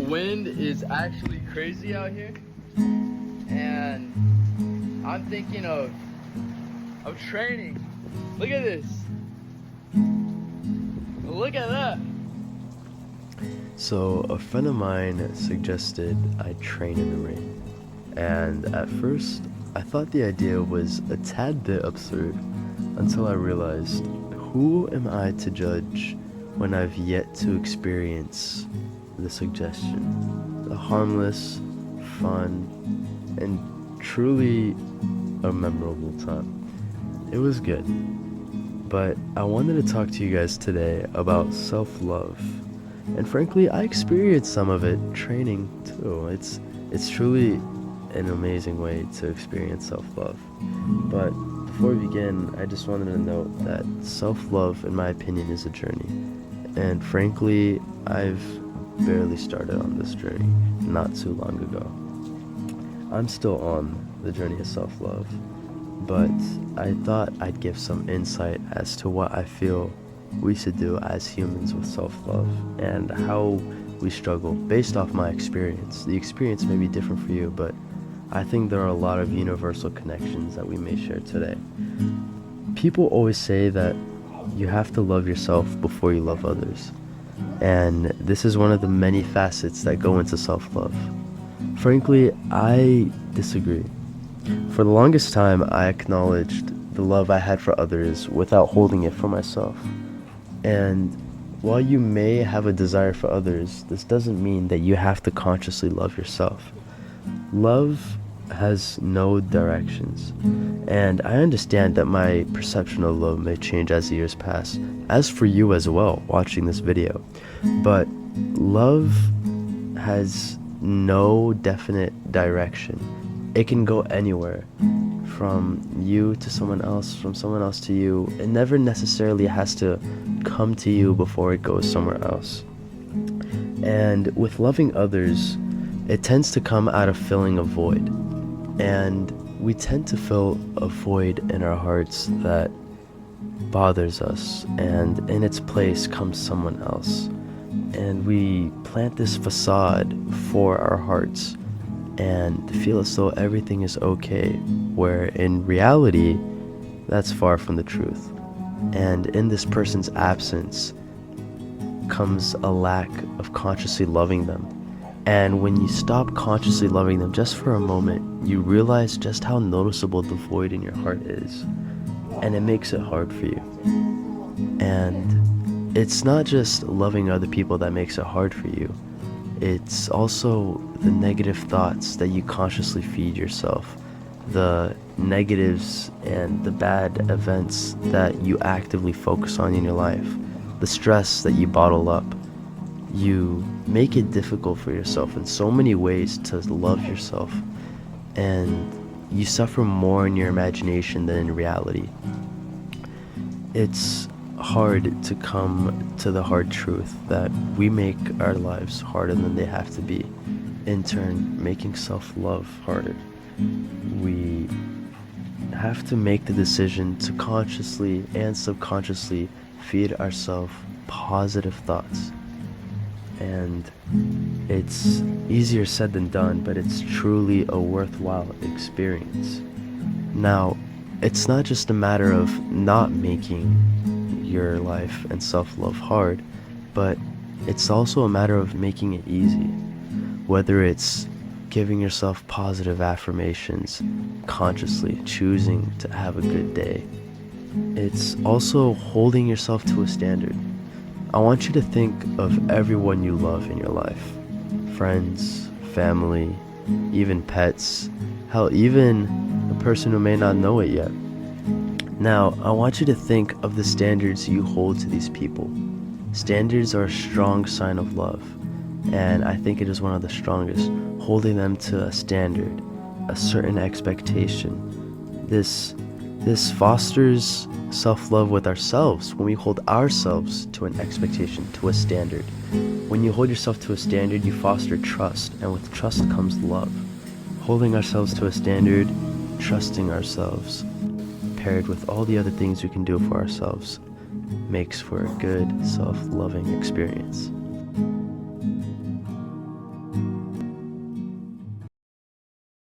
wind is actually crazy out here, and I'm thinking of training. Look at this. Look at that. So a friend of mine suggested I train in the rain, and at first I thought the idea was a tad bit absurd until I realized, who am I to judge when I've yet to experience the suggestion? A harmless, fun, and truly a memorable time. It was good, but I wanted to talk to you guys today about self-love. And frankly, I experienced some of it training too. It's truly an amazing way to experience self-love. But before we begin, I just wanted to note that self-love, in my opinion, is a journey. And frankly, I've barely started on this journey not too long ago. I'm still on the journey of self-love, but I thought I'd give some insight as to what I feel we should do as humans with self-love and how we struggle based off my experience. The experience may be different for you, but I think there are a lot of universal connections that we may share today. People always say that you have to love yourself before you love others, and this is one of the many facets that go into self-love. Frankly, I disagree. For the longest time, I acknowledged the love I had for others without holding it for myself. And while you may have a desire for others, this doesn't mean that you have to consciously love yourself. Love has no directions, and I understand that my perception of love may change as the years pass, as for you as well, watching this video. But love has no definite direction. It can go anywhere, from you to someone else, from someone else to you. It never necessarily has to come to you before it goes somewhere else. And with loving others, it tends to come out of filling a void. And we tend to fill a void in our hearts that bothers us, and in its place comes someone else. And we plant this facade for our hearts and feel as though everything is okay, where in reality, that's far from the truth. And in this person's absence comes a lack of consciously loving them. And when you stop consciously loving them just for a moment, you realize just how noticeable the void in your heart is. And it makes it hard for you. And it's not just loving other people that makes it hard for you. It's also the negative thoughts that you consciously feed yourself, the negatives and the bad events that you actively focus on in your life, the stress that you bottle up. You make it difficult for yourself in so many ways to love yourself, and you suffer more in your imagination than in reality. It's hard to come to the hard truth that we make our lives harder than they have to be, in turn making self-love harder. We have to make the decision to consciously and subconsciously feed ourselves positive thoughts. And it's easier said than done, but it's truly a worthwhile experience. Now, it's not just a matter of not making your life and self-love hard, but it's also a matter of making it easy. Whether it's giving yourself positive affirmations, consciously choosing to have a good day. It's also holding yourself to a standard. I want you to think of everyone you love in your life. Friends, family, even pets, hell, even a person who may not know it yet. Now, I want you to think of the standards you hold to these people. Standards are a strong sign of love, and I think it is one of the strongest, holding them to a standard, a certain expectation. This fosters self-love with ourselves when we hold ourselves to an expectation, to a standard. When you hold yourself to a standard, you foster trust, and with trust comes love. Holding ourselves to a standard, trusting ourselves, paired with all the other things we can do for ourselves, makes for a good self-loving experience.